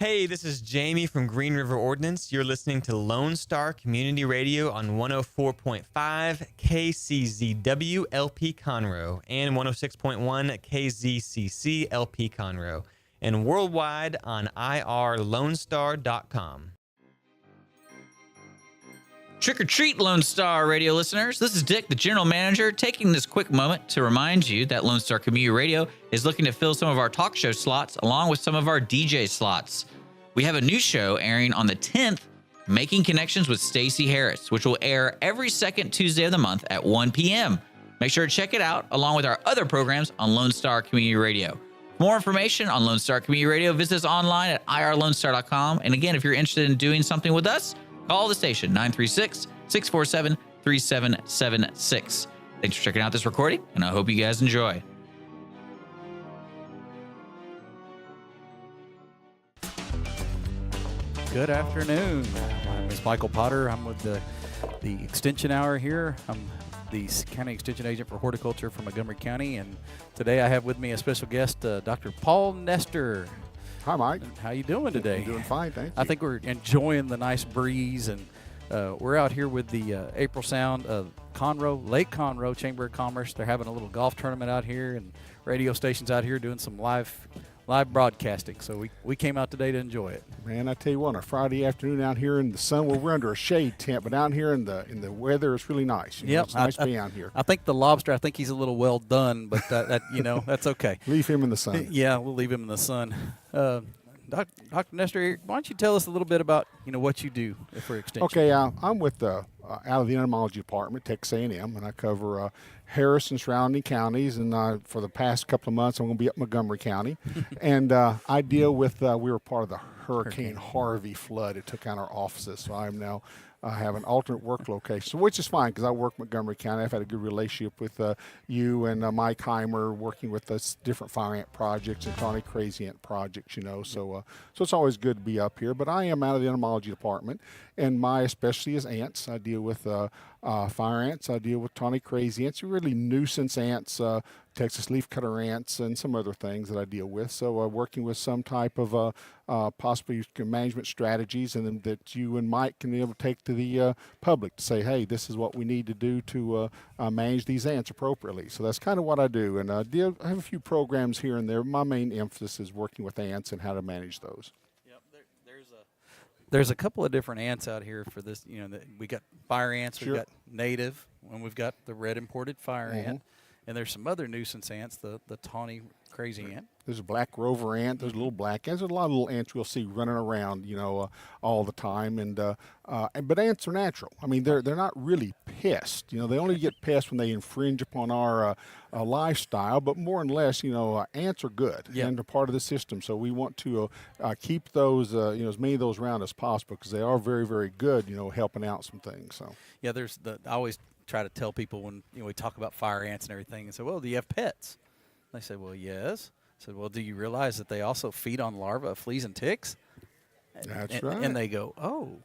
Hey, this is Jamie from Green River Ordnance. You're listening to Lone Star Community Radio on 104.5 KCZW LP Conroe and 106.1 KZCC LP Conroe, and worldwide on irlonestar.com. Trick or treat, Lone Star Radio listeners. This is Dick, the general manager, taking this quick moment to remind you that Lone Star Community Radio is looking to fill some of our talk show slots along with some of our DJ slots. We have a new show airing on the 10th, Making Connections with Stacey Harris, which will air every second Tuesday of the month at 1 p.m. Make sure to check it out along with our other programs on Lone Star Community Radio. For more information on Lone Star Community Radio, visit us online at irlonestar.com. And again, if you're interested in doing something with us, call the station, 936-647-3776. Thanks for checking out this recording, and I hope you guys enjoy. Good afternoon. My name is Michael Potter. I'm with the Extension Hour here. I'm the County Extension Agent for Horticulture for Montgomery County, and today I have with me a special guest, Dr. Paul Nestor. Hi, Mike. How you doing today? I'm doing fine, thank you. I think we're enjoying the nice breeze, and we're out here with the April Sound of Lake Conroe Chamber of Commerce. They're having a little golf tournament out here, and radio stations out here doing some live broadcasting. So we came out today to enjoy it. Man, I tell you what, on a Friday afternoon out here in the sun, well, we're under a shade tent, but down here in the weather, it's really nice. Yeah, it's nice to be out here. I think the lobster, I think he's a little well done, but that that's okay. Leave him in the sun. Yeah, we'll leave him in the sun. Dr. Nestor, why don't you tell us a little bit about what you do for Extension? Okay, I'm with out of the entomology department, Texas A&M, and I cover Harris and surrounding counties. And for the past couple of months, I'm going to be up Montgomery County, and I deal with. We were part of the Hurricane Harvey flood. It took out our offices, so I'm now. Have an alternate work location, which is fine because I work Montgomery County. I've had a good relationship with you and Mike Heimer, working with us different fire ant projects and Tawny crazy ant projects, so it's always good to be up here. But I am out of the entomology department, and my specialty is ants. I deal with fire ants. I deal with Tawny crazy ants, really nuisance ants, Texas leafcutter ants, and some other things that I deal with. So working with some type of possibly management strategies, and then that you and Mike can be able to take to the public to say, hey, this is what we need to do to manage these ants appropriately. So that's kind of what I do, and I have a few programs here and there. My main emphasis is working with ants and how to manage those. There's a couple of different ants out here for this. We got fire ants, Sure. we've got native, and we've got the red imported fire ant, and there's some other nuisance ants, the tawny crazy ant. There's a black rover ant. There's little black ants. There's a lot of little ants we'll see running around, all the time. But ants are natural. I mean, they're not really pests. They only get pests when they infringe upon our lifestyle. But more and less, ants are good and they're part of the system. So we want to keep those, as many of those around as possible because they are very, very good, helping out some things. So yeah, I always try to tell people when we talk about fire ants and everything, and say, well, do you have pets? They say, well, yes. I said, well, do you realize that they also feed on larvae of fleas and ticks? That's right. And they go, oh.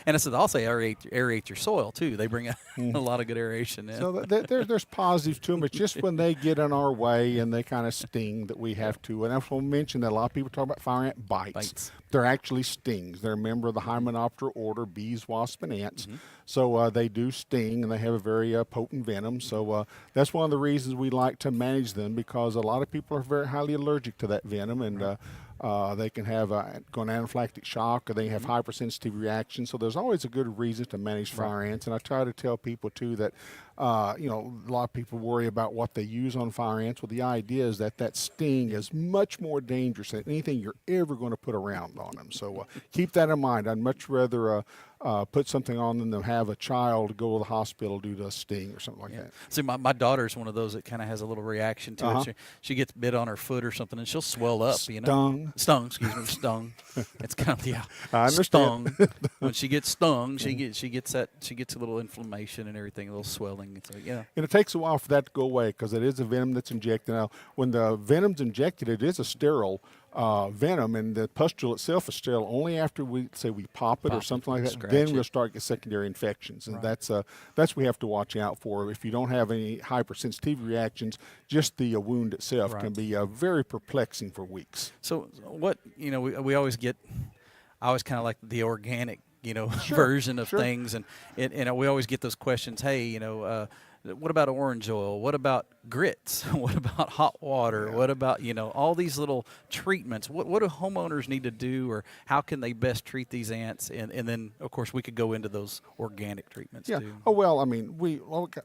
And I said, also aerate your soil, too. They bring a lot of good aeration in. So there's positives to them. It's just when they get in our way and they kind of sting that we have to. And I will mention that a lot of people talk about fire ant bites. They're actually stings. They're a member of the Hymenoptera order, bees, wasps, and ants. So they do sting, and they have a very potent venom. So that's one of the reasons we like to manage them, because a lot of people are very highly allergic to that venom, and they can have anaphylactic shock, or they have hypersensitive reactions. So there's always a good reason to manage fire ants. And I try to tell people, too, that, a lot of people worry about what they use on fire ants. Well, the idea is that sting is much more dangerous than anything you're ever going to put around on them. So keep that in mind. I'd much rather put something on them than have a child go to the hospital due to a sting or something like that. See, my daughter's one of those that kind of has a little reaction to it. She gets bit on her foot or something, and she'll swell up. Stung, excuse me, stung. It's kind of I understand. Stung. When she gets stung, she gets a little inflammation and everything, a little swelling. So, and it takes a while for that to go away because it is a venom that's injected. Now, when the venom's injected, it is a sterile venom, and the pustule itself is sterile only after we pop it or something like that. scratch Then it. we'll start get secondary infections, and that's what we have to watch out for. If you don't have any hypersensitivity reactions, just the wound itself can be very perplexing for weeks. So what, we always get, I always kind of like the organic, version of things. And we always get those questions, hey, what about orange oil? What about grits? What about hot water? Yeah. What about, all these little treatments? What do homeowners need to do, or how can they best treat these ants? And then, of course, we could go into those organic treatments too. Oh, well, I mean,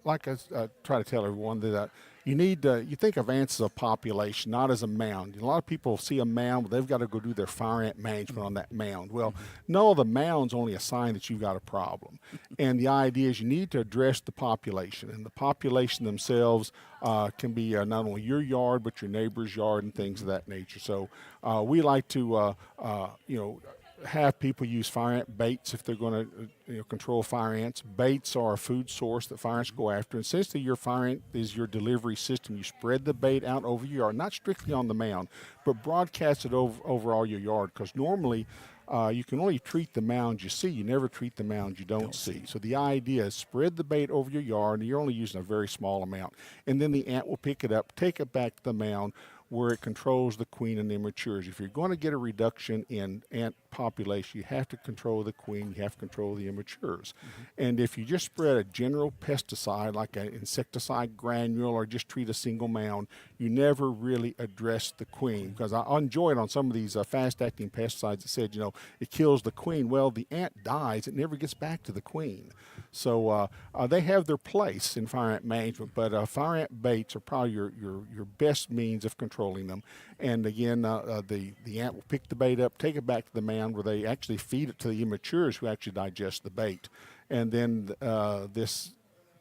like I try to tell everyone that you need you think of ants as a population, not as a mound. A lot of people see a mound, but they've got to go do their fire ant management on that mound. Well, no, the mound's only a sign that you've got a problem. And the idea is you need to address the population, and the population themselves can be not only your yard, but your neighbor's yard and things of that nature. So we like to, have people use fire ant baits if they're going to control fire ants. Baits are a food source that fire ants go after. And essentially your fire ant is your delivery system. You spread the bait out over your yard, not strictly on the mound, but broadcast it over all your yard, because normally you can only treat the mounds you see. You never treat the mounds you don't see. So the idea is spread the bait over your yard, and you're only using a very small amount. And then the ant will pick it up, take it back to the mound, where it controls the queen and the immatures. If you're going to get a reduction in ant population, you have to control the queen, you have to control the immatures. And if you just spread a general pesticide like an insecticide granule or just treat a single mound, you never really address the queen. Because I enjoyed on some of these fast-acting pesticides that said, it kills the queen. Well, the ant dies, it never gets back to the queen. So they have their place in fire ant management, but fire ant baits are probably your best means of controlling them. And again, the ant will pick the bait up, take it back to the mound, where they actually feed it to the immatures who actually digest the bait. And then this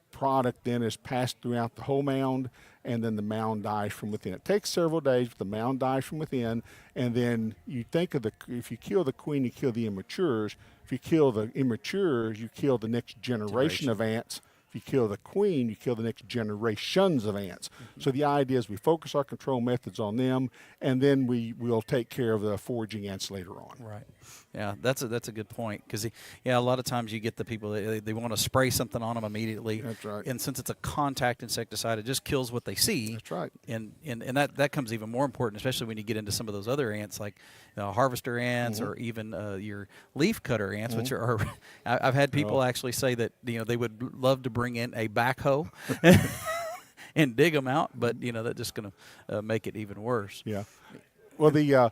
product then is passed throughout the whole mound, and then the mound dies from within. It takes several days, but the mound dies from within. And then you think of if you kill the queen, you kill the immatures. If you kill the immatures, you kill the next generation of ants. If you kill the queen, you kill the next generations of ants. So the idea is we focus our control methods on them, and then we'll take care of the foraging ants later on. Right. Yeah, that's a good point, because a lot of times you get the people they want to spray something on them immediately. That's right. And since it's a contact insecticide, it just kills what they see. That's right. And that comes even more important, especially when you get into some of those other ants like harvester ants or even your leaf cutter ants, which are I've had people actually say that they would love to bring in a backhoe and dig them out, but that's just going to make it even worse. Yeah. Well, the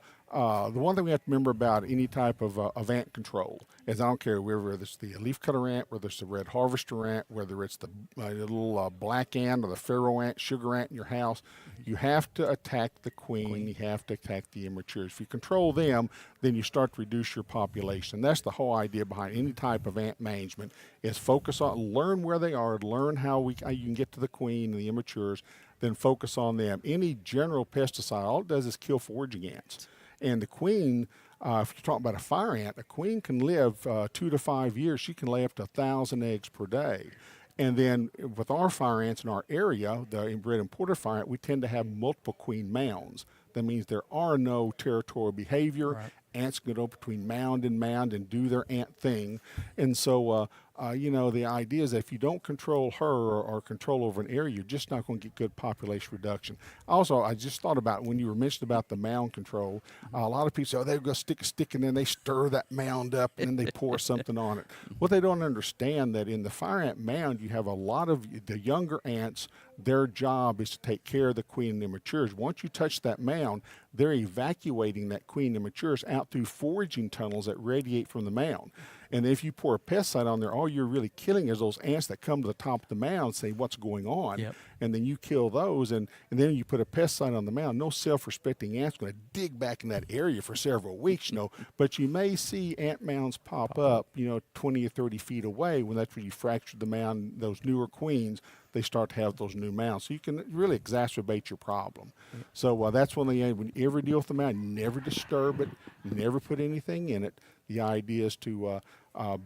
one thing we have to remember about any type of ant control is, I don't care whether it's the leaf cutter ant, whether it's the red harvester ant, whether it's the little black ant or the pharaoh ant, sugar ant in your house, you have to attack the queen, you have to attack the immatures. If you control them, then you start to reduce your population. That's the whole idea behind any type of ant management, is focus on, learn where they are, learn how you can get to the queen and the immatures, then focus on them. Any general pesticide, all it does is kill foraging ants. And the queen, if you're talking about a fire ant, a queen can live 2 to 5 years. She can lay up to 1,000 eggs per day. And then with our fire ants in our area, the inbred imported fire ant, we tend to have multiple queen mounds. That means there are no territorial behavior. Right. Ants can go between mound and do their ant thing. And so, the idea is that if you don't control her or control over an area, you're just not going to get good population reduction. Also, I just thought about when you were mentioning about the mound control, a lot of people say, they're going to stick a stick and then they stir that mound up and then they pour something on it. What they don't understand that in the fire ant mound, you have a lot of the younger ants. Their job is to take care of the queen and immatures. Once you touch that mound, they're evacuating that queen and immatures out through foraging tunnels that radiate from the mound. And if you pour a pesticide on there, all you're really killing is those ants that come to the top of the mound and say, what's going on? Yep. And then you kill those, and then you put a pesticide on the mound. No self-respecting ant's going to dig back in that area for several weeks, But you may see ant mounds pop up, 20 or 30 feet away. When that's when you fracture the mound, those newer queens, they start to have those new mounds. So you can really exacerbate your problem. So that's when when you ever deal with the mound, never disturb it, never put anything in it. The idea is to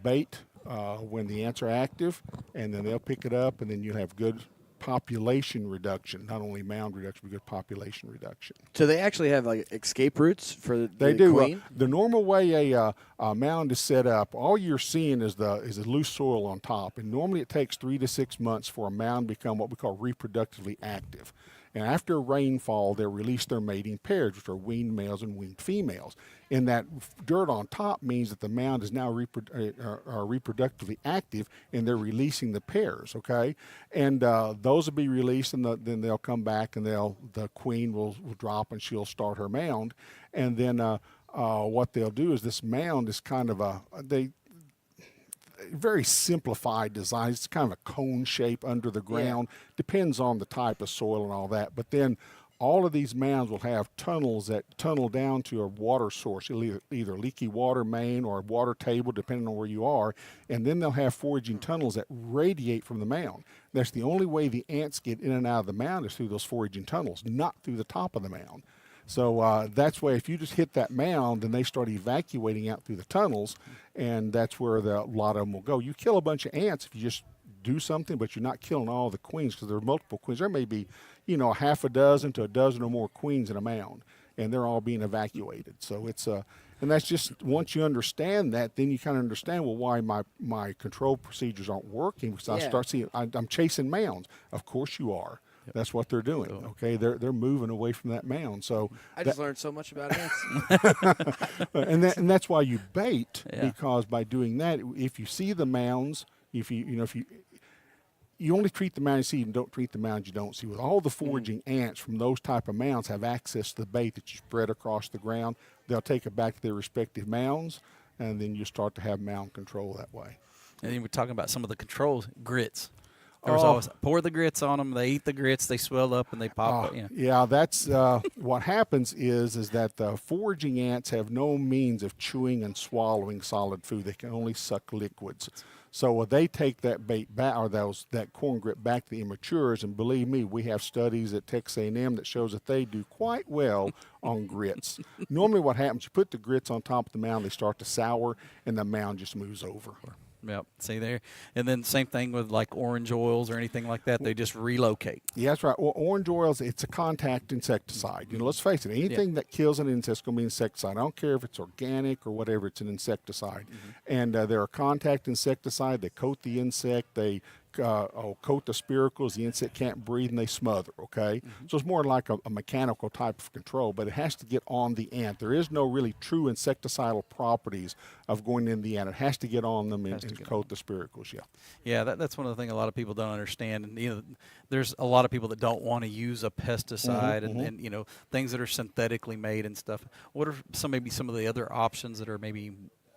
bait when the ants are active, and then they'll pick it up, and then you'll have good population reduction, not only mound reduction, but good population reduction. So they actually have like escape routes for the They do. queen? The normal way a mound is set up, all you're seeing is the loose soil on top, and normally it takes 3 to 6 months for a mound to become what we call reproductively active. And after rainfall, they'll release their mating pairs, which are weaned males and weaned females. And that dirt on top means that the mound is now reproductively active, and they're releasing the pairs. Okay, and those will be released, and then they'll come back, and the queen will drop, and she'll start her mound. And then what they'll do is this mound is kind of very simplified design. It's kind of a cone shape under the ground. Yeah. Depends on the type of soil and all that. But then all of these mounds will have tunnels that tunnel down to a water source, either leaky water main or a water table, depending on where you are. And then they'll have foraging tunnels that radiate from the mound. That's the only way the ants get in and out of the mound is through those foraging tunnels, not through the top of the mound. So that's why if you just hit that mound, then they start evacuating out through the tunnels, and that's where a lot of them will go. You kill a bunch of ants if you just do something, but you're not killing all the queens, because there are multiple queens. There may be, a half a dozen to a dozen or more queens in a mound, and they're all being evacuated. So it's and that's just, once you understand that, then you kind of understand, well, why my control procedures aren't working, because I start seeing I'm chasing mounds. Of course you are. That's what they're doing. Okay, they're moving away from that mound. So I just learned so much about ants. and that's why you bait, because by doing that, if you see the mounds, if you only treat the mound you see and don't treat the mounds you don't see. With all the foraging ants from those type of mounds have access to the bait that you spread across the ground, they'll take it back to their respective mounds, and then you start to have mound control that way. And then we're talking about some of the controls, grits. There's always pour the grits on them. They eat the grits. They swell up and they pop up. Yeah, that's what happens is that the foraging ants have no means of chewing and swallowing solid food. They can only suck liquids. So they take that bait back, or that corn grit back to the immatures, and believe me, we have studies at Texas A&M that shows that they do quite well on grits. Normally what happens, you put the grits on top of the mound, they start to sour, and the mound just moves over. Yep. See there, and then same thing with like orange oils or anything like that. They just relocate. Yeah, that's right. Well, orange oils, it's a contact insecticide. Let's face it. Anything that kills an insect is going to be insecticide. I don't care if it's organic or whatever. It's an insecticide, and they're a contact insecticide. They coat the insect. They coat the spiracles. The insect can't breathe, and they smother. Okay, so it's more like a mechanical type of control, but it has to get on the ant. There is no really true insecticidal properties of going in the ant. It has to get on them and coat the spiracles. Yeah, that's one of the things a lot of people don't understand. And there's a lot of people that don't want to use a pesticide and things that are synthetically made and stuff. What are maybe some of the other options that are maybe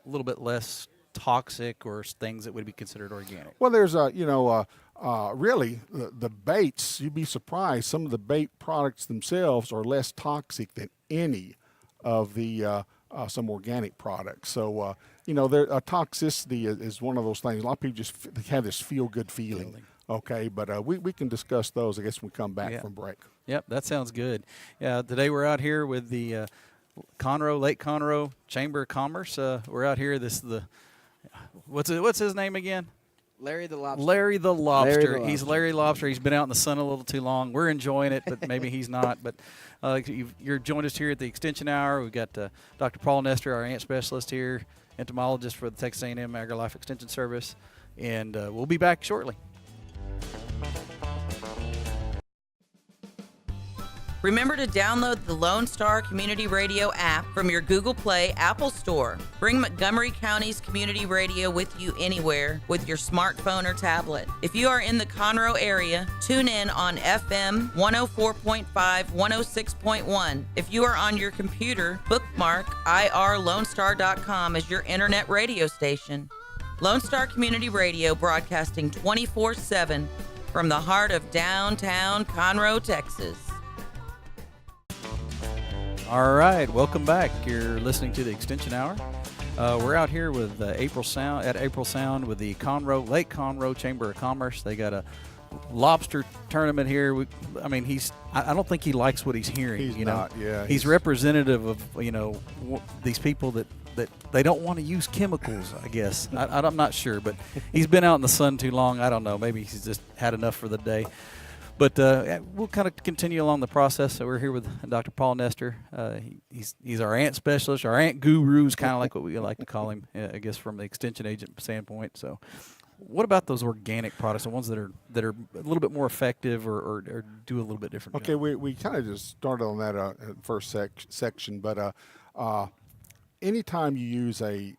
a little bit less toxic, or things that would be considered organic? Well, there's really the baits. You'd be surprised. Some of the bait products themselves are less toxic than any of the some organic products. So toxicity is one of those things. A lot of people just have this feel-good feeling. Okay, but we can discuss those, I guess, when we come back from break. Yep, that sounds good. Yeah, today we're out here with the Lake Conroe Chamber of Commerce. We're out here. This is the what's his name again? Larry the Lobster. Larry the Lobster. He's Larry Lobster. He's been out in the sun a little too long. We're enjoying it, but maybe he's not. But you're joined us here at the Extension Hour. We've got Dr. Paul Nestor, our ant specialist here, entomologist for the Texas A&M AgriLife Extension Service, and we'll be back shortly. Remember to download the Lone Star Community Radio app from your Google Play Apple Store. Bring Montgomery County's community radio with you anywhere with your smartphone or tablet. If you are in the Conroe area, tune in on FM 104.5, 106.1. If you are on your computer, bookmark irlonestar.com as your internet radio station. Lone Star Community Radio, broadcasting 24/7 from the heart of downtown Conroe, Texas. All right, welcome back. You're listening to the Extension Hour. We're out here with April Sound with the Lake Conroe Chamber of Commerce. They got a lobster tournament here. I don't think he likes what he's hearing. He's not. Yeah, he's representative of these people that they don't want to use chemicals. I guess I'm not sure, but he's been out in the sun too long. I don't know. Maybe he's just had enough for the day. But we'll kind of continue along the process. So we're here with Dr. Paul Nestor. He's our ant specialist, our ant guru is kind of like what we like to call him, I guess, from the extension agent standpoint. So what about those organic products, the ones that are a little bit more effective or do a little bit different Okay, job? we kind of just started on that first section, but anytime you use a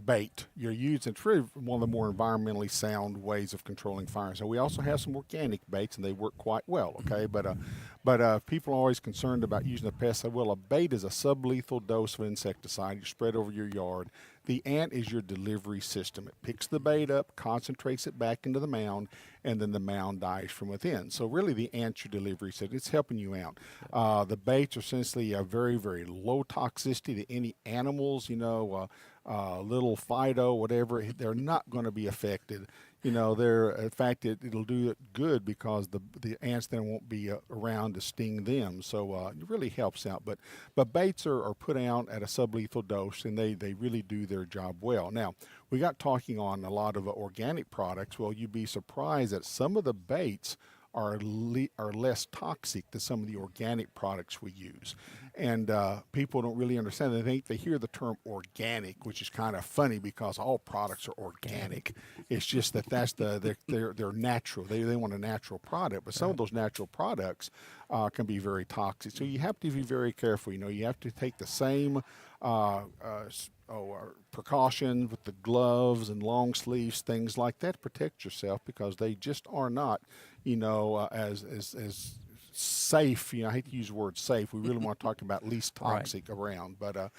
bait, you're using, it's really one of the more environmentally sound ways of controlling fire. So we also have some organic baits, and they work quite well. Okay, but people are always concerned about using a pesticide. Well, a bait is a sublethal dose of insecticide you spread over your yard. The ant is your delivery system. It picks the bait up, concentrates it back into the mound, and then the mound dies from within. So really the ant's your delivery system. It's helping you out. The baits are essentially a very, very low toxicity to any animals, little Fido, whatever. They're not going to be affected. In fact, it'll do it good because the ants then won't be around to sting them. So it really helps out. But baits are put out at a sublethal dose, and they really do their job well. Now, we got talking on a lot of organic products. Well, you'd be surprised that some of the baits are less toxic than some of the organic products we use. And people don't really understand. They hear the term organic, which is kind of funny because all products are organic. It's just they're natural. They want a natural product, but some of those natural products can be very toxic. So you have to be very careful. You have to take the same precautions with the gloves and long sleeves, things like that, to protect yourself, because they just are not, as safe. I hate to use the word safe. We really want to talk about least toxic around, but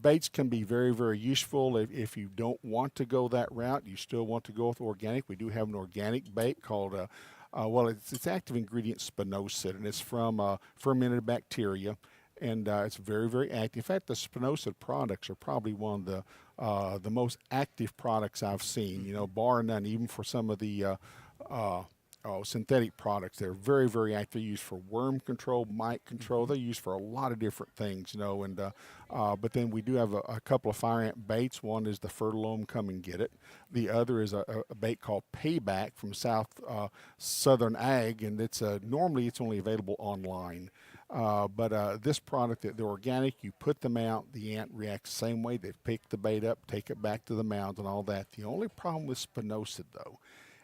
baits can be very, very useful if you don't want to go that route. You still want to go with organic. We do have an organic bait called its active ingredient spinosad, and it's from fermented bacteria. And it's very, very active. In fact, the spinosad products are probably one of the most active products I've seen, bar none, even for some of the synthetic products. They're very, very active. They're used for worm control, mite control. They're used for a lot of different things, but then we do have a couple of fire ant baits. One is the Fertilome Come and Get It. The other is a bait called Payback from Southern Ag, and normally it's only available online. But this product, they're organic. You put them out, the ant reacts the same way. They pick the bait up, take it back to the mound and all that. The only problem with spinosad, though,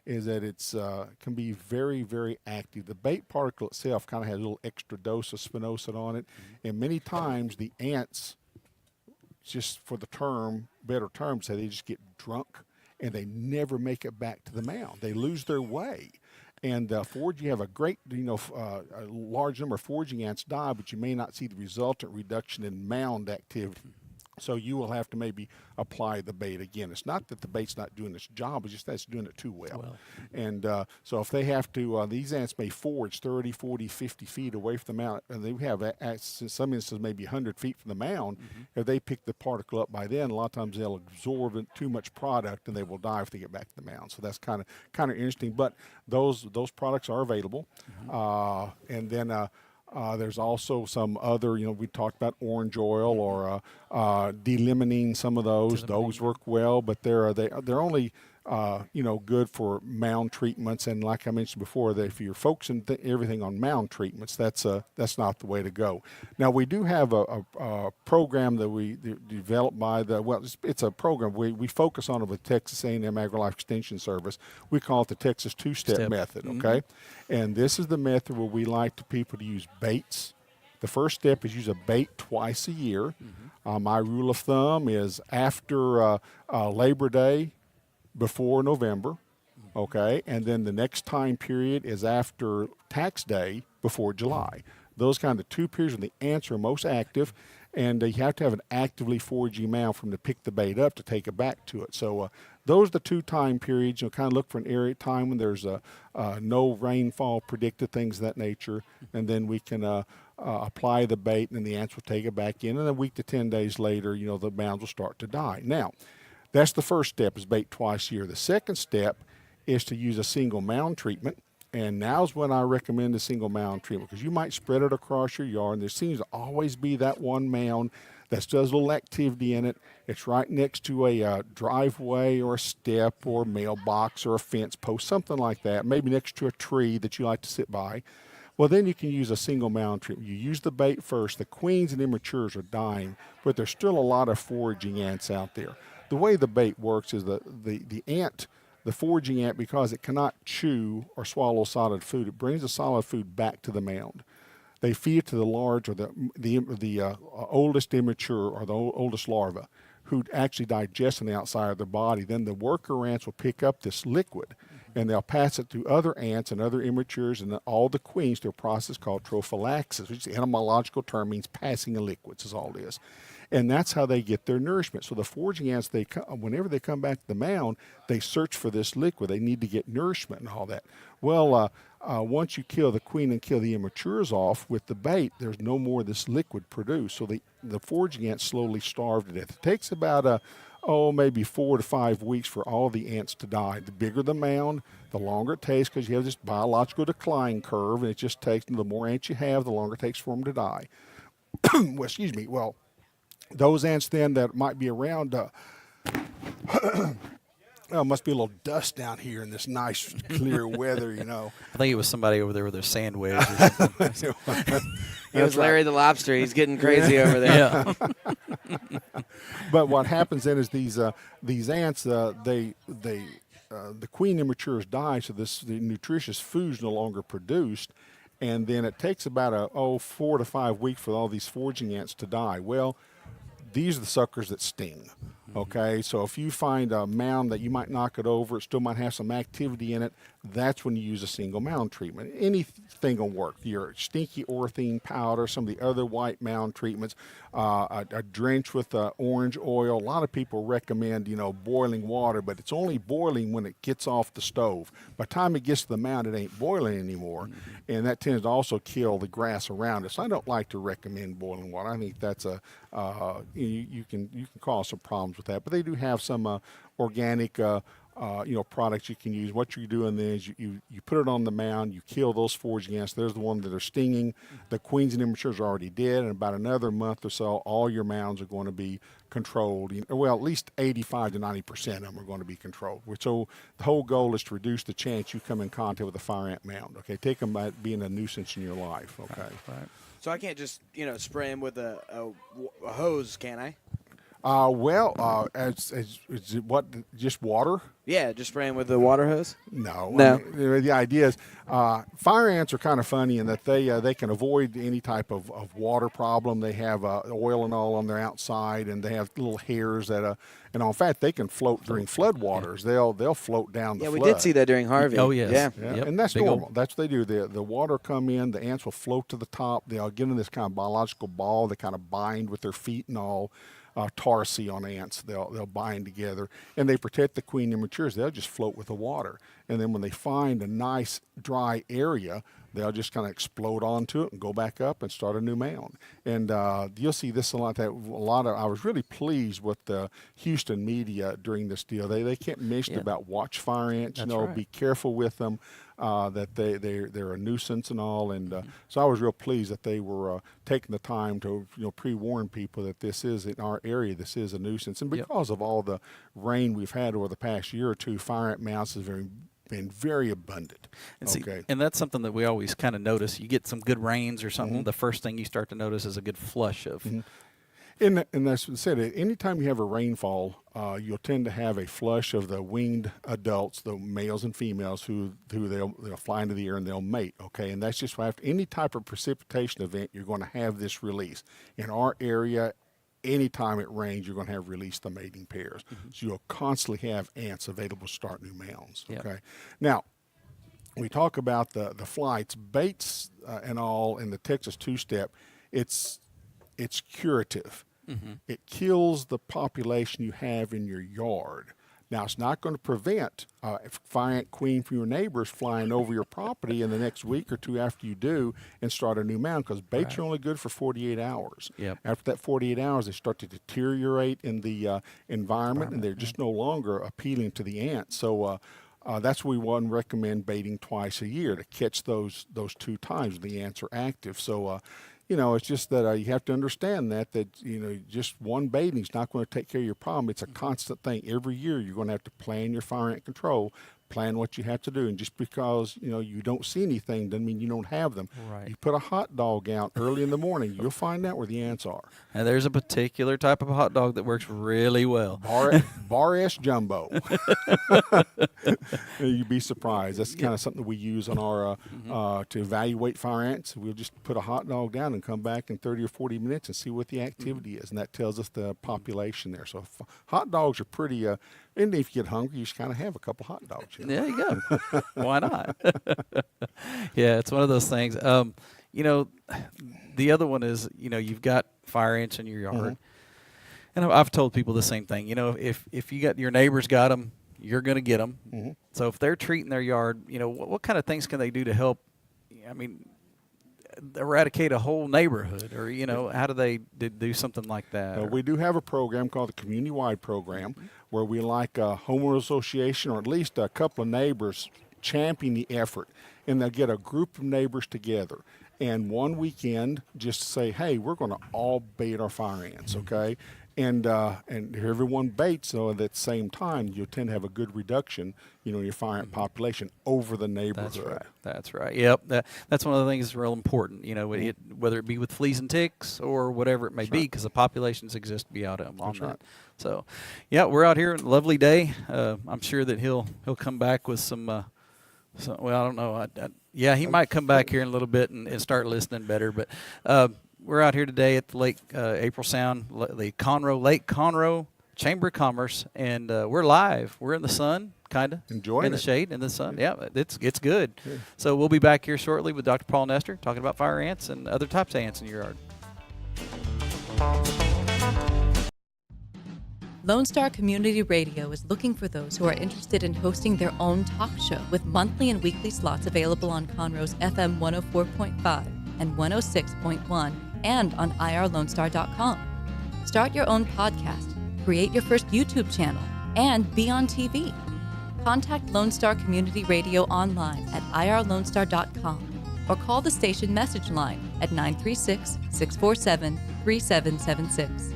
is that it's can be very, very active. The bait particle itself kind of has a little extra dose of spinosad on it, and many times the ants, just for the better term, say they just get drunk and they never make it back to the mound. They lose their way. And you have a great, a large number of foraging ants die, but you may not see the resultant reduction in mound activity. So you will have to maybe apply the bait again. It's not that the bait's not doing its job, it's just that it's doing it too well. And so if they have to, these ants may forage 30, 40, 50 feet away from the mound, and they have, in some instances, maybe 100 feet from the mound. If they pick the particle up by then, a lot of times they'll absorb too much product and they will die if they get back to the mound. So that's kind of interesting. But those products are available. And then there's also some other, we talked about orange oil or delimonene. Some of those work well, but they're only good for mound treatments. And like I mentioned before, that if you're focusing everything on mound treatments, that's not the way to go. Now we do have a program that we developed by it's a program we focus on it with Texas A&M AgriLife Extension Service. We call it the Texas two-step method. Okay, and this is the method where we like people to use baits. The first step is use a bait twice a year. My rule of thumb is after Labor Day, before November, okay, and then the next time period is after tax day, before July. Those kind of 2 periods when the ants are most active, and you have to have an actively foraging mound for them to pick the bait up to take it back to it. So those are the 2 time periods. Kind of look for an area time when there's no rainfall predicted, things of that nature, and then we can apply the bait, and then the ants will take it back in, and a week to 10 days later, the mounds will start to die. Now, that's the first step, is bait twice a year. The second step is to use a single mound treatment. And now's when I recommend a single mound treatment, because you might spread it across your yard, and there seems to always be that one mound that does a little activity in it. It's right next to a driveway or a step or mailbox or a fence post, something like that, maybe next to a tree that you like to sit by. Well, then you can use a single mound treatment. You use the bait first. The queens and immatures are dying, but there's still a lot of foraging ants out there. The way the bait works is the ant, the foraging ant, because it cannot chew or swallow solid food, it brings the solid food back to the mound. They feed it to the large or the oldest immature or the oldest larva, who actually digest on the outside of their body. Then the worker ants will pick up this liquid, and they'll pass it to other ants and other immatures and all the queens through a process called trophallaxis, which is the etymological term, means passing a liquid, is all it is. And that's how they get their nourishment. So the foraging ants, whenever they come back to the mound, they search for this liquid. They need to get nourishment and all that. Well, once you kill the queen and kill the immatures off with the bait, there's no more of this liquid produced. So the foraging ants slowly starve to death. It takes about maybe 4 to 5 weeks for all the ants to die. The bigger the mound, the longer it takes, because you have this biological decline curve, and it just takes, the more ants you have, the longer it takes for them to die. Well, excuse me. Well, those ants then that might be around, must be a little dust down here in this nice clear weather, I think it was somebody over there with their sand wedge or something. It was Larry the lobster. He's getting crazy over there. Yeah. But what happens then is these ants, the queen immatures die, so the nutritious food is no longer produced, and then it takes about 4 to 5 weeks for all these foraging ants to die. Well, these are the suckers that sting. Okay, so if you find a mound that you might knock it over, it still might have some activity in it, that's when you use a single mound treatment. Anything will work. Your stinky orthine powder, some of the other white mound treatments, a drench with orange oil. A lot of people recommend, boiling water, but it's only boiling when it gets off the stove. By the time it gets to the mound, it ain't boiling anymore, and that tends to also kill the grass around it. So I don't like to recommend boiling water. I think that's you can cause some problems with that, but they do have some organic products you can use. What you're doing then is you put it on the mound, you kill those foraging ants. There's the ones that are stinging. The queens and immatures are already dead, and about another month or so, all your mounds are going to be controlled. Well, at least 85 to 90% of them are going to be controlled. So the whole goal is to reduce the chance you come in contact with a fire ant mound. Okay, take them by being a nuisance in your life. Okay. Right. So I can't just, spray him with a hose, can I? Is it what, just water? Yeah, just spray him with the water hose? No. No. I mean, the idea is fire ants are kind of funny in that they can avoid any type of water problem. They have oil and all on their outside, and they have little hairs that and in fact they can float during flood waters. They'll float down the flood. Yeah, we did see that during Harvey. Oh, yes. Yeah. Yep. And that's Big normal. old- That's what they do. The water come in, the ants will float to the top. They'll get in this kind of biological ball. They kind of bind with their feet and all. Tarsi on ants, they'll bind together, and they protect the queen immatures. They'll just float with the water, and then when they find a nice dry area, they'll just kind of explode onto it and go back up and start a new mound. And you'll see this a lot. I was really pleased with the Houston media during this deal. They kept mentioning about watch fire ants. That's right. Be careful with them. That they're a nuisance and all, and so I was real pleased that they were taking the time to pre-warn people that this is in our area. This is a nuisance, and because of all the rain we've had over the past year or two, fire ant mounds have been very abundant. And see, and that's something that we always kind of notice. You get some good rains or something, the first thing you start to notice is a good flush of. And that's what I said. Anytime you have a rainfall, you'll tend to have a flush of the winged adults, the males and females, who they'll fly into the air and they'll mate. Okay, and that's just why after any type of precipitation event, you're going to have this release. In our area, anytime it rains, you're going to have released the mating pairs. So you'll constantly have ants available to start new mounds. Okay, now we talk about the flights, baits, and all in the Texas two-step. It's curative. It kills the population you have in your yard. Now, it's not going to prevent fire ant queen from your neighbors flying over your property in the next week or two after you do and start a new mound, because baits are only good for 48 hours. Yep. After that 48 hours, they start to deteriorate in the environment, and they're just no longer appealing to the ants. So That's why we wouldn't recommend baiting twice a year to catch those 2 times when the ants are active. So, it's just that you have to understand that just one baiting is not going to take care of your problem. It's a constant thing. Every year you're going to have to plan your fire ant control, plan what you have to do. And just because, you don't see anything doesn't mean you don't have them. Right. You put a hot dog out early in the morning, you'll find out where the ants are. And there's a particular type of hot dog that works really well. Bar S Jumbo. You'd be surprised. That's kind of something we use on our to evaluate fire ants. We'll just put a hot dog down and come back in 30 or 40 minutes and see what the activity is, and that tells us the population there. So hot dogs are pretty. And if you get hungry, you just kind of have a couple hot dogs. There you go. Why not? Yeah, it's one of those things. The other one is, you've got fire ants in your yard. And I've told people the same thing. If you got your neighbors got them, you're going to get them. So if they're treating their yard, what kind of things can they do to help? Eradicate a whole neighborhood, or how do they do something like that? We do have a program called the community-wide program, where we like a homeowner association or at least a couple of neighbors champion the effort, and they'll get a group of neighbors together. And one weekend, just say, hey, we're going to all bait our fire ants, okay? And everyone baits, so at the same time, you'll tend to have a good reduction, in your fire ant population over the neighborhood. That's right. Yep. That's one of the things that's real important, whether it be with fleas and ticks or whatever it may be, because the populations exist to be out on that. Right. So, yeah, we're out here. Lovely day. I'm sure that he'll come back with some well, I don't know. Yeah, he might come back here in a little bit and start listening better, but we're out here today at the Lake April Sound, the Lake Conroe Chamber of Commerce, and we're live. We're in the sun, kind of. Enjoying in the it. shade, in the sun. Yeah, it's good. Yeah. So we'll be back here shortly with Dr. Paul Nestor talking about fire ants and other types of ants in your yard. Lone Star Community Radio is looking for those who are interested in hosting their own talk show with monthly and weekly slots available on Conroe's FM 104.5 and 106.1 and on irlonestar.com. Start your own podcast, create your first YouTube channel, and be on TV. Contact Lone Star Community Radio online at irlonestar.com or call the station message line at 936-647-3776.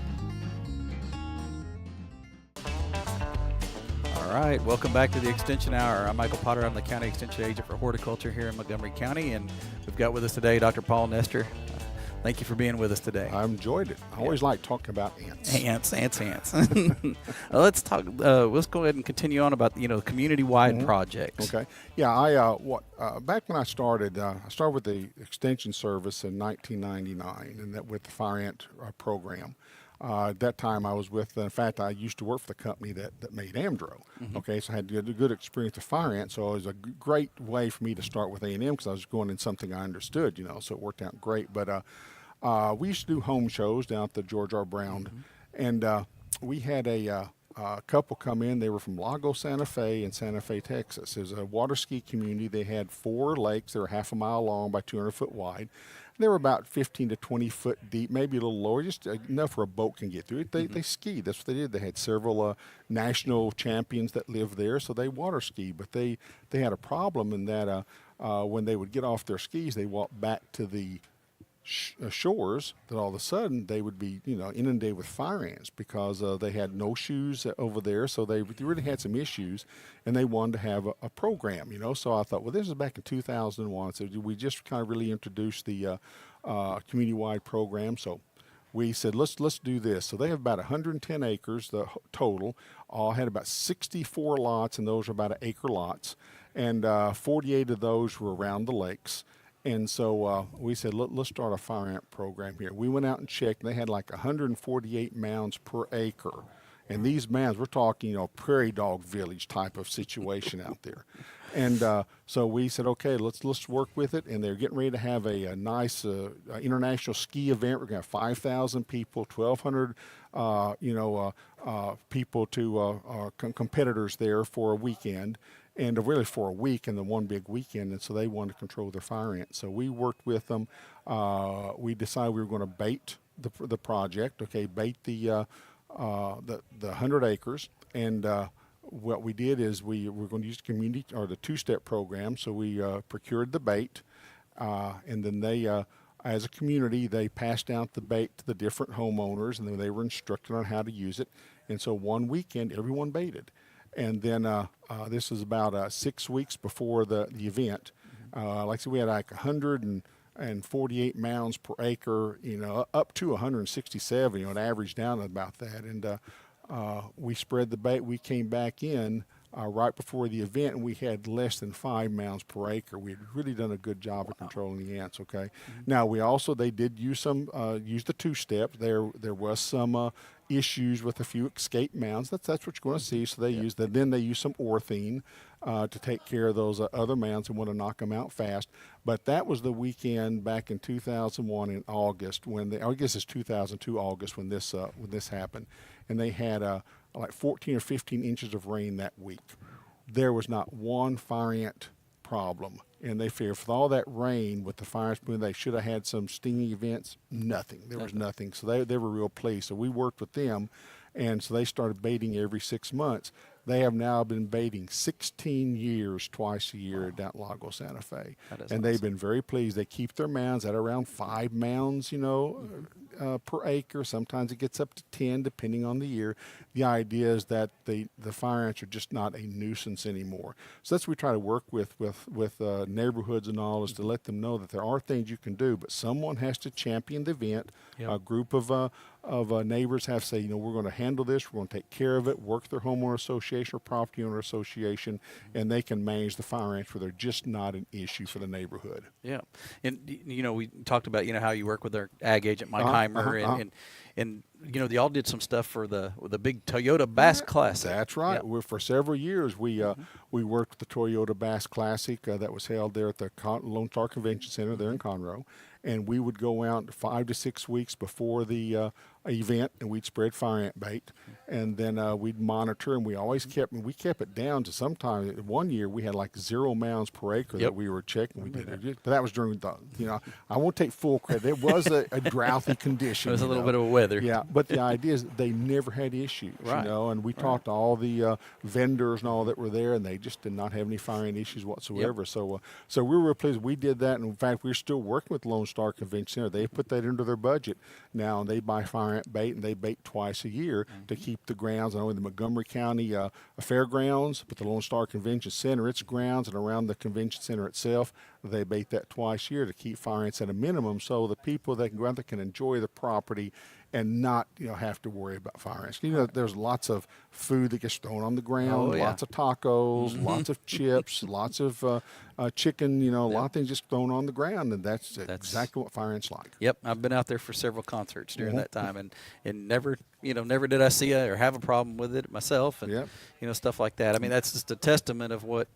All right, welcome back to the Extension Hour. I'm Michael Potter. I'm the County Extension Agent for Horticulture here in Montgomery County, and we've got with us today Dr. Paul Nestor. Thank you for being with us today. I enjoyed it. I always like talking about ants. Ants. Let's talk. Let's go ahead and continue on about community-wide projects. Okay. Yeah. Back when I started with the Extension Service in 1999, and that with the fire ant program. At that time, I was with. In fact, I used to work for the company that made Amdro. Okay, so I had a good experience with fire ants. So it was a great way for me to start with A&M because I was going in something I understood. So it worked out great. But we used to do home shows down at the George R. Brown, and we had a couple come in. They were from Lago Santa Fe in Santa Fe, Texas. It was a water ski community. They had 4 lakes. They were half a mile long by 200 foot wide. They were about 15 to 20 foot deep, maybe a little lower, just enough where a boat can get through it. They skied. That's what they did. They had several national champions that lived there, so they water skied. But they had a problem in that when they would get off their skis, they walked back to the shores, that all of a sudden they would be inundated with fire ants because they had no shoes over there, so they really had some issues, and they wanted to have a program. So I thought, well, this is back in 2001, so we just kind of really introduced the community-wide program. So we said, let's do this. So they have about 110 acres the total. Had about 64 lots, and those are about 1 acre lots, and 48 of those were around the lakes. And so we said, let's start a fire ant program here. We went out and checked, and they had like 148 mounds per acre. And these mounds, we're talking, prairie dog village type of situation out there. And so we said, okay, let's work with it. And they're getting ready to have a nice international ski event. We're going to have 5,000 people, 1,200 people to competitors there for a weekend. And really for a week, and then one big weekend, and so they wanted to control their fire ants. So we worked with them. We decided we were going to bait the project. Okay, bait the 100 acres, and what we did is we're going to use the community or the two-step program. So we procured the bait, and then they, as a community, they passed out the bait to the different homeowners, and then they were instructed on how to use it. And so one weekend, everyone baited. And then this is about 6 weeks before the event. Like I said, we had like 148 mounds per acre, up to 167, it averaged down about that. And we spread the bait. We came back in right before the event, and we had less than 5 mounds per acre. We had really done a good job of controlling the ants. Okay. Now they did use the two-step. There was some issues with a few escape mounds. That's what you're going to see. So they used that. Then they used some orthene to take care of those other mounds and want to knock them out fast. But that was the weekend back in 2001 in August I guess it's 2002 August when this happened, and they had like 14 or 15 inches of rain that week. There was not one fire ant problem, and they figured with all that rain with the fire ants, they should have had some stinging events. Nothing. There was nothing. So they were real pleased. So we worked with them, and so they started baiting every 6 months. They have now been baiting 16 years, twice a year down at Lago Santa Fe. And they've been very pleased. They keep their mounds at around 5 mounds, per acre. Sometimes it gets up to 10, depending on the year. The idea is that the fire ants are just not a nuisance anymore. So that's what we try to work with neighborhoods and all, is to let them know that there are things you can do, but someone has to champion the event. Yep. A group of neighbors have to say, we're going to handle this, we're going to take care of it, work with their homeowner association or property owner association, and they can manage the fire ants where they're just not an issue for the neighborhood. Yeah. And, we talked about, how you work with our ag agent, Mike Heimer, and y'all did some stuff for the big Toyota Bass Classic. That's right. Yep. For several years, we worked with the Toyota Bass Classic that was held there at the Lone Star Convention Center there in Conroe. And we would go out 5 to 6 weeks before the event, and we'd spread fire ant bait, and then we'd monitor, and we always kept it down to sometimes. One year we had like 0 mounds per acre that we were checking. We did it, but that was during the, I won't take full credit. It was a drouthy condition. It was a little bit of a weather. Yeah, but the idea is they never had issues, right. And we talked to all the vendors and all that were there, and they just did not have any fire ant issues whatsoever. Yep. So we were real pleased. We did that, and in fact, we're still working with Lone Star Convention Center. They put that into their budget now, and they buy fire ant bait, and they bait twice a year to keep the grounds. Not only the Montgomery County fairgrounds, but the Lone Star Convention Center, its grounds, and around the convention center itself, they bait that twice a year to keep fire ants at a minimum, so the people that can go out there can enjoy the property and not have to worry about fire ants. There's lots of food that gets thrown on the ground, lots of tacos, lots of chips, lots of chicken, a lot of things just thrown on the ground, and that's exactly what fire ants like. Yep, I've been out there for several concerts during that time, and never did I see or have a problem with it myself, and stuff like that. I mean, that's just a testament of what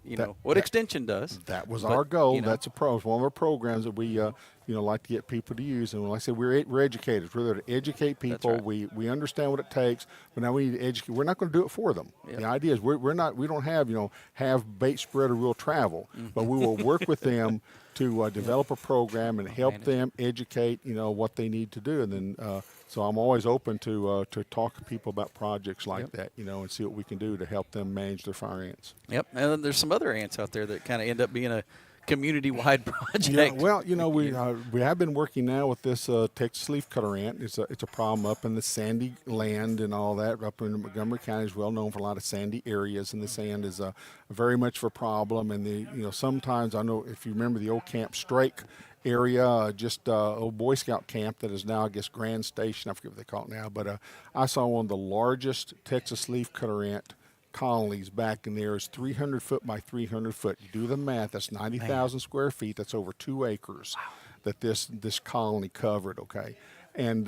what Extension does. That was our goal. That's one of our programs that we like to get people to use. And like I said, we're educators. We're there to educate people. Right. We understand what it takes, but now we need to educate. We're not going to do it for them. Yep. The idea is we don't have bait spreader will travel, but we will work with them to develop a program and help them educate what they need to do. And then so I'm always open to talk to people about projects like that, and see what we can do to help them manage their fire ants. Yep. And then there's some other ants out there that kind of end up being a community-wide project. Yeah, well, we have been working now with this Texas leafcutter ant. It's a problem up in the sandy land and all that. Up in Montgomery County is well known for a lot of sandy areas, and the sand is very much of a problem. And sometimes, I know if you remember the old Camp Strake area, just old Boy Scout camp that is now, I guess, Grand Station. I forget what they call it now, but I saw one of the largest Texas leafcutter ant colonies back in there is 300 foot by 300 foot. You do the math, that's 90,000 square feet. That's over 2 acres that this colony covered, okay? And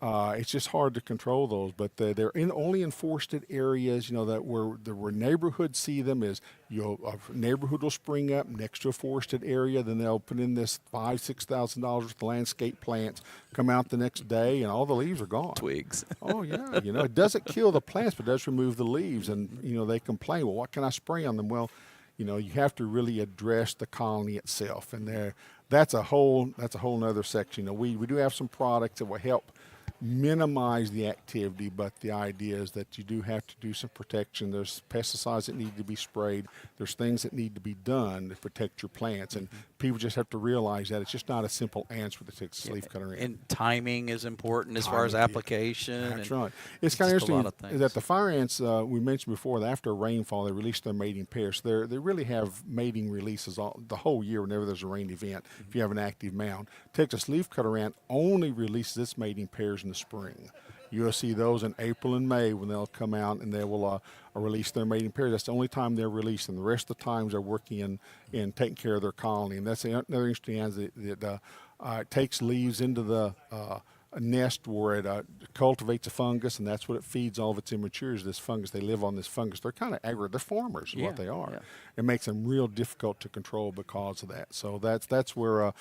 it's just hard to control those, but they're only in forested areas, that where neighborhoods see them is, a neighborhood will spring up next to a forested area, then they'll put in this $5,000-$6,000 worth of landscape plants, come out the next day, and all the leaves are gone. Twigs. Oh, yeah. It doesn't kill the plants, but it does remove the leaves, and, they complain, well, what can I spray on them? Well, you have to really address the colony itself, and that's a whole nother section. We do have some products that will help minimize the activity, but the idea is that you do have to do some protection. There's pesticides that need to be sprayed. There's things that need to be done to protect your plants, and people just have to realize that it's just not a simple answer with the Texas leafcutter ant. And timing is important as far as Timing, yeah. application. That's and right. It's kind of just a lot interesting of that things. the fire ants, we mentioned before, that after rainfall, they release their mating pairs. So they really have mating releases the whole year whenever there's a rain event, if you have an active mound. Texas leafcutter ant only releases its mating pairs in the spring. You'll see those in April and May when they'll come out and they will release their mating pairs. That's the only time they're released, and the rest of the times they're working in taking care of their colony. And that's another interesting answer that it takes leaves into the a nest where it cultivates a fungus, and that's what it feeds all of its immatures, this fungus. They live on this fungus. They're kind of they're farmers is what they are. Yeah. It makes them real difficult to control because of that. So that's where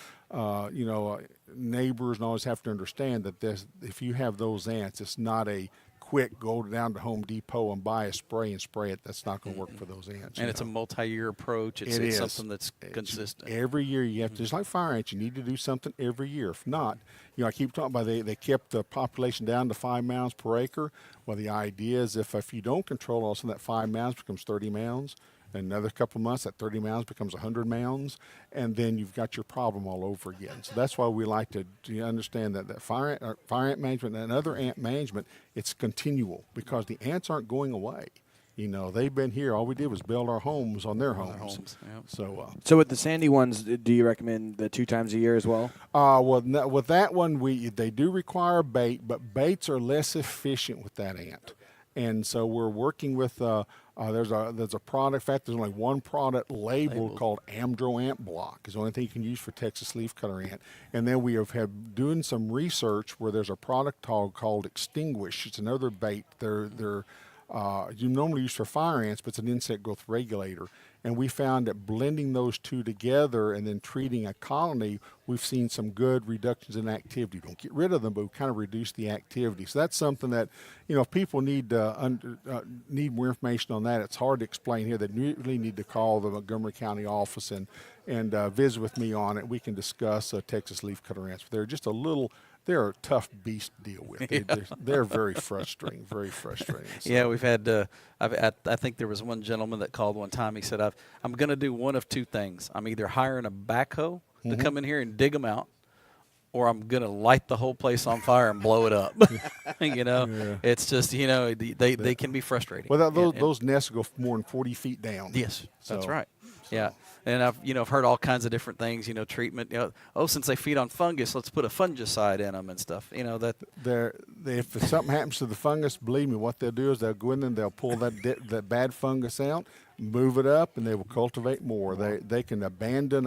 neighbors and always have to understand that if you have those ants, it's not a quick go down to Home Depot and buy a spray and spray it. That's not going to work for those ants. And it's a multi-year approach. It's something that's consistent. Every year you have to, just like fire ants, you need to do something every year. If not, I keep talking about they kept the population down to 5 mounds per acre. Well, the idea is if you don't control, all of a sudden that 5 mounds becomes 30 mounds. Another couple of months, that 30 mounds becomes 100 mounds, and then you've got your problem all over again. So that's why we like to understand that fire ant management and other ant management, it's continual because the ants aren't going away. They've been here. All we did was build our homes on their homes. Yep. So with the sandy ones, do you recommend the 2 times a year as well? With that one, they do require bait, but baits are less efficient with that ant. And so we're working with there's a product. In fact, there's only one product labeled called Amdro Ant Block. It's the only thing you can use for Texas leafcutter ant. And then we have had doing some research where there's a product called Extinguish. It's another bait. They're you normally use for fire ants, but it's an insect growth regulator. And we found that blending those two together and then treating a colony, we've seen some good reductions in activity. Don't get rid of them, but we kind of reduce the activity. So that's something that, if people need need more information on that, it's hard to explain here. They really need to call the Montgomery County office and visit with me on it. We can discuss Texas leafcutter ants. They're a tough beast to deal with. They're very frustrating, very frustrating. So. Yeah, we've had, I think there was one gentleman that called one time. He said, I'm going to do one of two things. I'm either hiring a backhoe to come in here and dig them out, or I'm going to light the whole place on fire and blow it up. It's just, they can be frustrating. Well, those nests go more than 40 feet down. Yes, that's right. Yeah, and I've heard all kinds of different things. Treatment. Since they feed on fungus, let's put a fungicide in them and stuff. If something happens to the fungus, believe me, what they'll do is they'll go in and they'll pull that bad fungus out, move it up, and they will cultivate more. They can abandon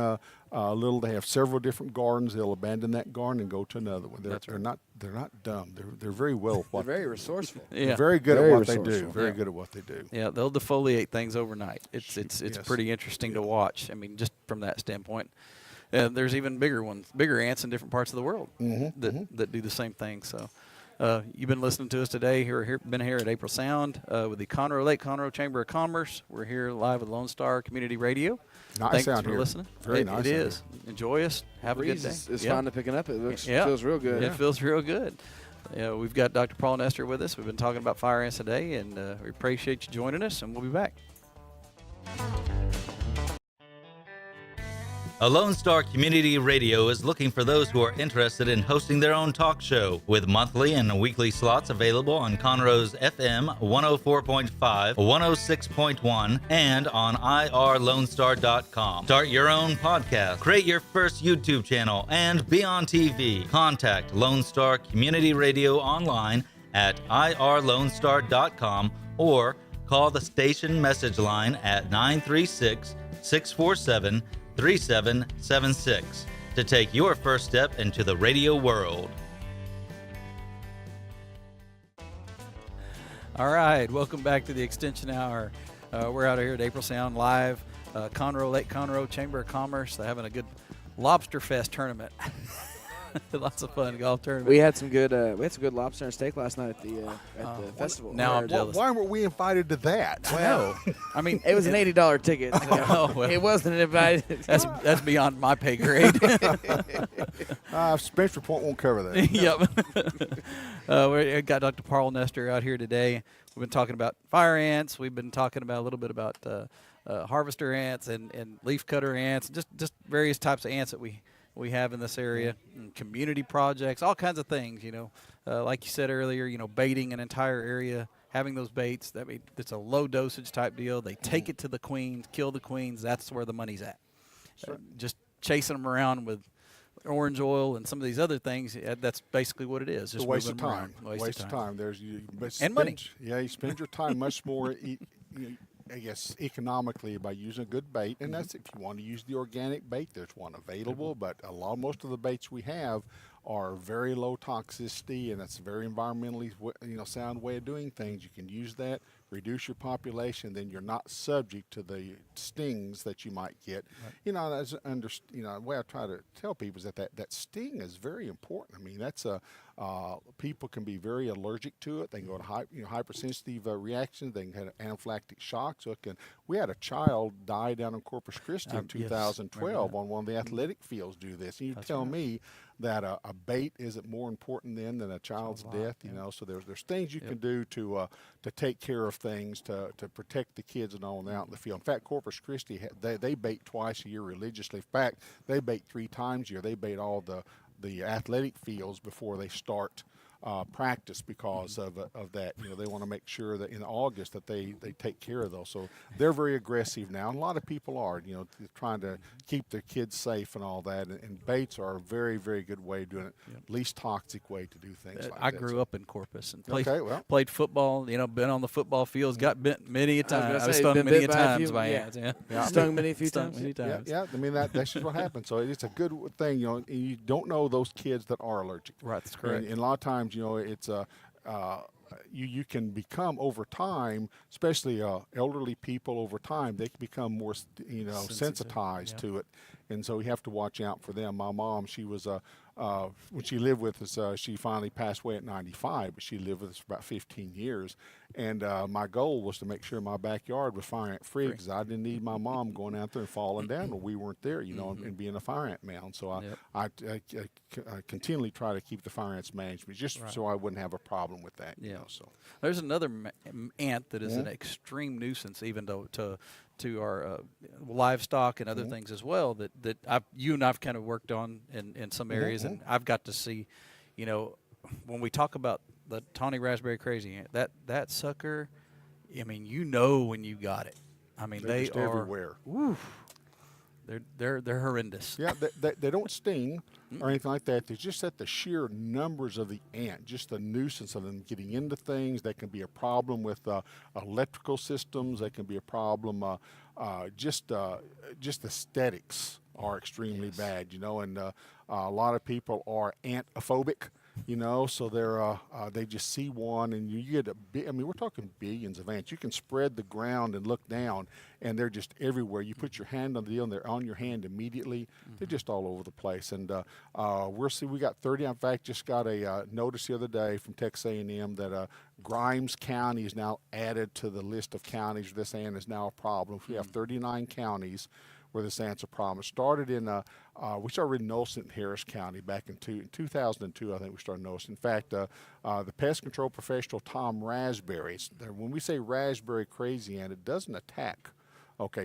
they have several different gardens. They'll abandon that garden and go to another one. They're not dumb. They're very well. They're very resourceful. They're very good at what they do. Very good at what they do. Yeah, they'll defoliate things overnight. It's pretty interesting to watch. I mean, just from that standpoint. There's even bigger ants in different parts of the world that do the same thing. So. You've been listening to us today. Been here at April Sound with the Lake Conroe Chamber of Commerce. We're here live with Lone Star Community Radio. Nice Thanks out for here. Listening. Very nice. It is. Enjoy us. Have a good day. It's fine to picking up. It feels real good. It feels real good. We've got Dr. Paul Nestor with us. We've been talking about fire ants today, and we appreciate you joining us, and we'll be back. A Lone Star Community Radio is looking for those who are interested in hosting their own talk show with monthly and weekly slots available on Conroe's FM 104.5, 106.1, and on irlonestar.com. Start your own podcast, create your first YouTube channel, and be on TV. Contact Lone Star Community Radio online at irlonestar.com or call the station message line at 936-647-3776 to take your first step into the radio world. All right, welcome back to the Extension Hour. We're out here at April Sound live, Lake Conroe Chamber of Commerce. They're having a good Lobster Fest tournament. Lots of fun golf tournament. We had some good lobster and steak last night at the festival. now I'm jealous. Why weren't we invited to that? Well, I mean, it was an $80 ticket. So Oh, well. it wasn't invited. that's beyond my pay grade. Spencer Point won't cover that. Yep. We got Dr. Paul Nestor out here today. We've been talking about fire ants. We've been talking about a little bit about harvester ants and leaf cutter ants, just various types of ants that we have in this area, and community projects, all kinds of things. Like you said earlier, baiting an entire area, having those baits. It's a low dosage type deal. They take it to the queens, kill the queens. That's where the money's at. Just chasing them around with orange oil and some of these other things, that's basically what it is. Just a waste of moving 'em time. around. Waste of time. And money. Yeah, you spend your time much more, I guess, economically by using a good bait. And that's if you want to use the organic bait, there's one available. But most of the baits we have are very low toxicity, and that's a very environmentally sound way of doing things. You can use that, reduce your population, then you're not subject to the stings that you might get. The way I try to tell people is that sting is very important. I mean, that's people can be very allergic to it. They can go to hypersensitive reactions. They can have anaphylactic shock. We had a child die down in Corpus Christi in 2012 on one of the athletic fields do this. And you tell me that a bait isn't more important than a child's death, So there's things you can do to take care of things to protect the kids and all out in the field. In fact, Corpus Christi they bait twice a year religiously. In fact, they bait 3 times a year. They bait all the athletic fields before they start practice because of that. They want to make sure that in August that they take care of those. So they're very aggressive now. And a lot of people are, trying to keep their kids safe and all that. And baits are a very, very good way of doing it. Least toxic way to do things like that. I grew up in Corpus and played football, been on the football fields, got bit many a time. I was say, stung been many bit a by a times few- by yeah. ants. Yeah. Yeah, Stung many a few Stung times. many times. Yeah, I mean that's just what happens. So it's a good thing, You don't know those kids that are allergic. Right, that's correct. And a lot of times, it's you can become over time, especially elderly people over time, they can become more sensitized to it, and so we have to watch out for them. My mom, she was when she lived with us, she finally passed away at 95, but she lived with us for about 15 years. And my goal was to make sure my backyard was fire ant free because I didn't need my mom going out there and falling down when we weren't there, and being a fire ant mound. So I continually try to keep the fire ants management so I wouldn't have a problem with that. So There's another ant that is an extreme nuisance, even though to our livestock and other things as well that you and I've kind of worked on in some areas, and I've got to see, when we talk about the tawny raspberry crazy ant, that sucker, I mean, when you got it. I mean, they're they just are everywhere. They're horrendous. Yeah, they don't sting or anything like that. There's just that the sheer numbers of the ant, just the nuisance of them getting into things. That can be a problem with electrical systems. That can be a problem. Just aesthetics are extremely bad, and a lot of people are ant-phobic. So they just see one, and you get we're talking billions of ants. You can spread the ground and look down, and they're just everywhere. You put your hand on the deal, and they're on your hand immediately. They're just all over the place. And we got 30. In fact, just got a notice the other day from Texas A&M that Grimes County is now added to the list of counties where this ant is now a problem. We have 39 counties where this ant's a problem. It started we started noticing it in Harris County back in 2002, I think we started noticing. In fact, the pest control professional Tom Raspberry, when we say raspberry crazy ant, it doesn't attack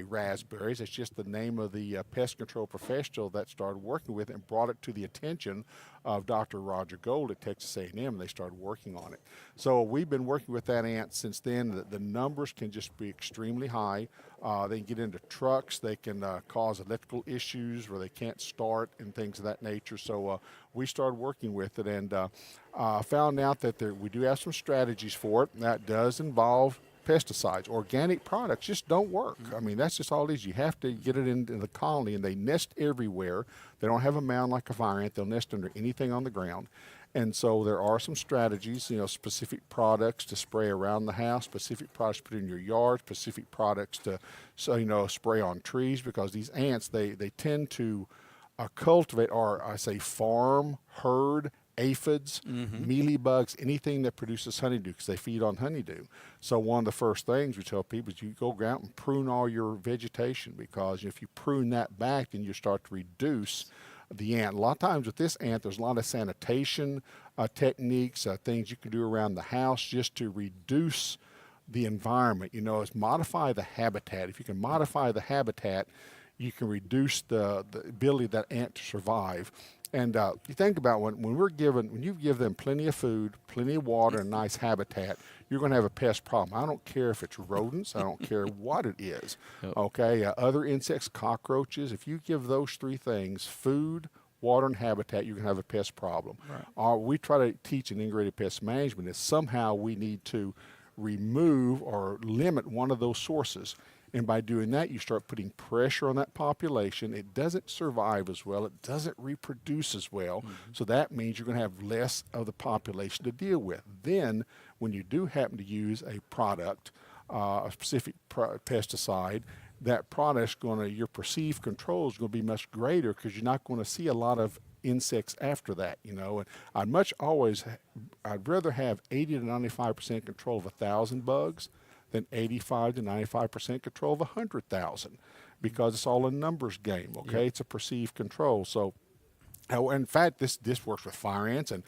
raspberries. It's just the name of the pest control professional that started working with it and brought it to the attention of Dr. Roger Gold at Texas A&M, and they started working on it. So we've been working with that ant since then. The numbers can just be extremely high. They can get into trucks. They can cause electrical issues where they can't start and things of that nature. So we started working with it and found out that we do have some strategies for it. And that does involve pesticides. Organic products just don't work. I mean, that's just all it is. You have to get it into the colony, and they nest everywhere. They don't have a mound like a fire ant. They'll nest under anything on the ground. And so there are some strategies, specific products to spray around the house, specific products to put in your yard, specific products to spray on trees, because these ants, they tend to cultivate, or I say farm, herd, aphids, mealybugs, anything that produces honeydew, because they feed on honeydew. So one of the first things we tell people is you go out and prune all your vegetation, because if you prune that back, then you start to reduce the ant. A lot of times with this ant, there's a lot of sanitation techniques, things you can do around the house just to reduce the environment. Is modify the habitat. If you can modify the habitat, you can reduce the ability of that ant to survive. And you think about when you give them plenty of food, plenty of water, and nice habitat, you're going to have a pest problem. I don't care if it's rodents. I don't care what it is. Okay, other insects, cockroaches. If you give those three things, food, water, and habitat, you're going to have a pest problem. Right. We try to teach in integrated pest management is somehow we need to remove or limit one of those sources. And by doing that, you start putting pressure on that population. It doesn't survive as well. It doesn't reproduce as well. So that means you're going to have less of the population to deal with. Then, when you do happen to use a product, a specific pesticide, that product's your perceived control is going to be much greater, because you're not going to see a lot of insects after that, And I'd rather have 80 to 95% control of 1,000 bugs than 85 to 95% control of 100,000, because it's all a numbers game. Okay, It's a perceived control. So, in fact, this works with fire ants, and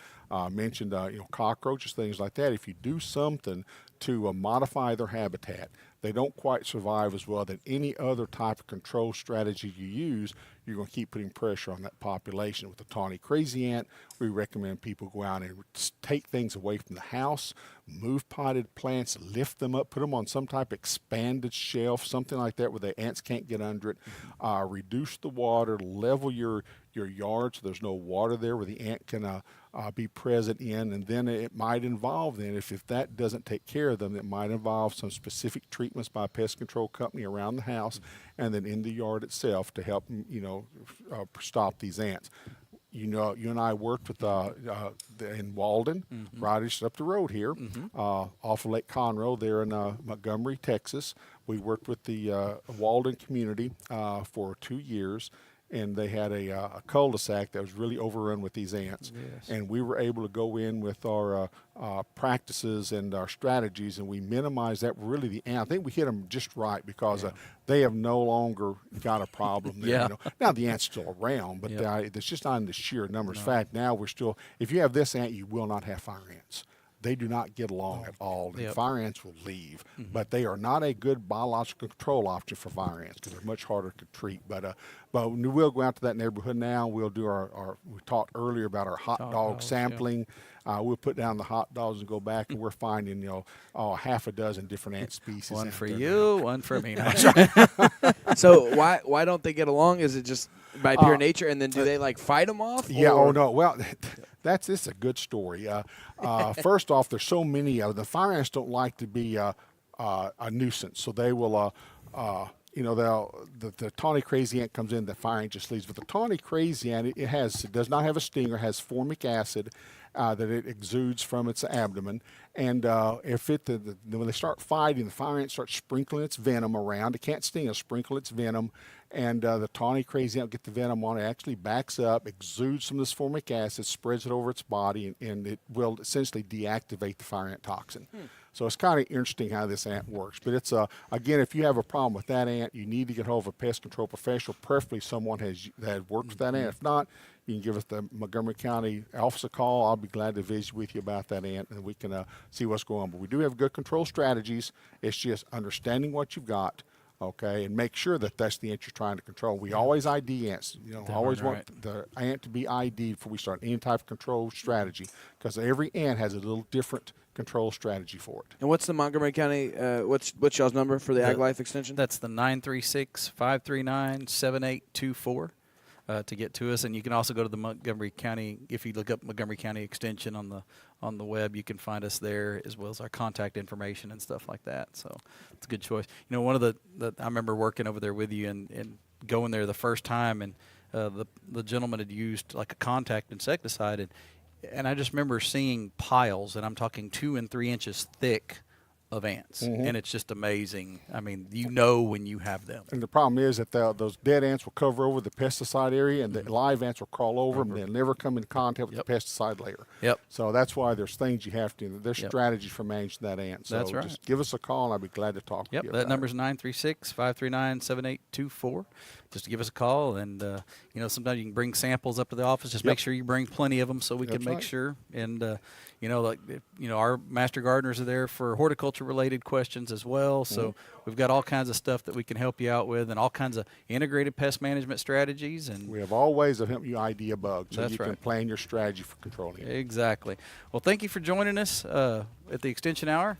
mentioned cockroaches, things like that. If you do something to modify their habitat, they don't quite survive as well than any other type of control strategy you use. You're going to keep putting pressure on that population. With the tawny crazy ant, we recommend people go out and take things away from the house, move potted plants, lift them up, put them on some type of expanded shelf, something like that where the ants can't get under it. Reduce the water, level your yard so there's no water there where the ant can be present in, and then it might involve if that doesn't take care of them, it might involve some specific treatments by a pest control company around the house and then in the yard itself to help stop these ants. You and I worked with in Walden, right just up the road here, off of Lake Conroe there in Montgomery, Texas. We worked with the Walden community for 2 years. And they had a cul-de-sac that was really overrun with these ants. Yes. And we were able to go in with our practices and our strategies, and we minimized that. Really, the ant, I think we hit them just right, because they have no longer got a problem there. Now the ant's still around, but it's just not in the sheer numbers. In fact, now we're still, if you have this ant, you will not have fire ants. They do not get along at all. And fire ants will leave, but they are not a good biological control option for fire ants, because they're much harder to treat. But we'll go out to that neighborhood now. We'll do we talked earlier about our hot dog sampling. We'll put down the hot dogs and go back, and we're finding half a dozen different ant species. One for you, one for me. So why don't they get along? Is it just by pure nature, and then do they fight them off? Yeah. Or? Oh no. Well, this is a good story. First off, there's so many of the fire ants don't like to be a nuisance, so they will. The tawny crazy ant comes in, the fire ant just leaves. But the tawny crazy ant, it does not have a stinger, has formic acid that it exudes from its abdomen. And when they start fighting, the fire ant starts sprinkling its venom around. It can't sting, it'll sprinkle its venom. And the tawny crazy ant will get the venom on it, actually backs up, exudes some of this formic acid, spreads it over its body, and it will essentially deactivate the fire ant toxin. So it's kind of interesting how this ant works. But it's again, if you have a problem with that ant, you need to get hold of a pest control professional, preferably someone that has worked with that ant. If not, you can give us the Montgomery County office a call. I'll be glad to visit with you about that ant, and we can see what's going on. But we do have good control strategies. It's just understanding what you've got, okay, and make sure that that's the ant you're trying to control. We always ID ants. Always want the ant to be ID'd before we start any type of control strategy, because every ant has a little different control strategy for it. And what's the Montgomery County, what's y'all's number for the AgLife Extension? That's the 936-539-7824 to get to us. And you can also go to the Montgomery County, if you look up Montgomery County Extension on the web, you can find us there, as well as our contact information and stuff like that. So it's a good choice. One of the I remember working over there with you and going there the first time, and the gentleman had used like a contact insecticide, and I just remember seeing piles, and I'm talking 2 and 3 inches thick, of ants, and it's just amazing. I mean, when you have them. And the problem is that those dead ants will cover over the pesticide area, and the live ants will crawl over them, and they'll never come in contact with the pesticide layer. Yep. So that's why there's things you have to. There's strategies for managing that ant. So That's right. just give us a call, and I'll be glad to talk to you. That about number's it. 936-539-7824. Just give us a call, and sometimes you can bring samples up to the office. Just make sure you bring plenty of them so we can That's make right. sure. And our master gardeners are there for horticulture related questions as well. So we've got all kinds of stuff that we can help you out with, and all kinds of integrated pest management strategies. And We have all ways of helping you ID a bug, so That's you can right. plan your strategy for controlling it. Exactly. Well, thank you for joining us at the Extension Hour.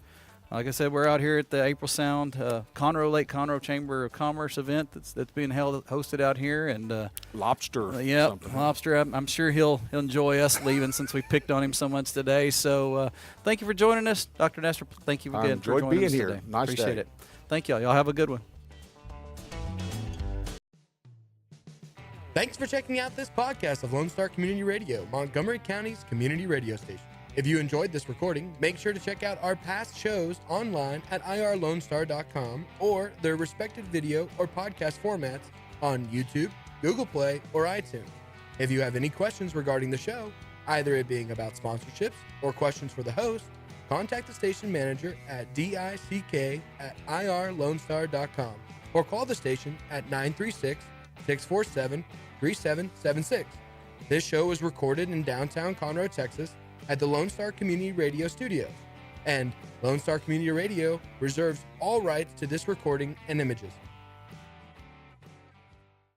Like I said, we're out here at the April Sound Lake Conroe Chamber of Commerce event that's being hosted out here, and Lobster. something. Lobster. I'm sure he'll enjoy us leaving since we picked on him so much today. So thank you for joining us, Dr. Nestor. Thank you I again for enjoyed joining being us here. today. Nice Appreciate day. it. Thank y'all. Y'all have a good one. Thanks for checking out this podcast of Lone Star Community Radio, Montgomery County's community radio station. If you enjoyed this recording, make sure to check out our past shows online at irlonestar.com or their respective video or podcast formats on YouTube, Google Play, or iTunes. If you have any questions regarding the show, either it being about sponsorships or questions for the host, contact the station manager at dick@irlonestar.com or call the station at 936-647-3776. This show was recorded in downtown Conroe, Texas at the Lone Star Community Radio Studios, and Lone Star Community Radio reserves all rights to this recording and images.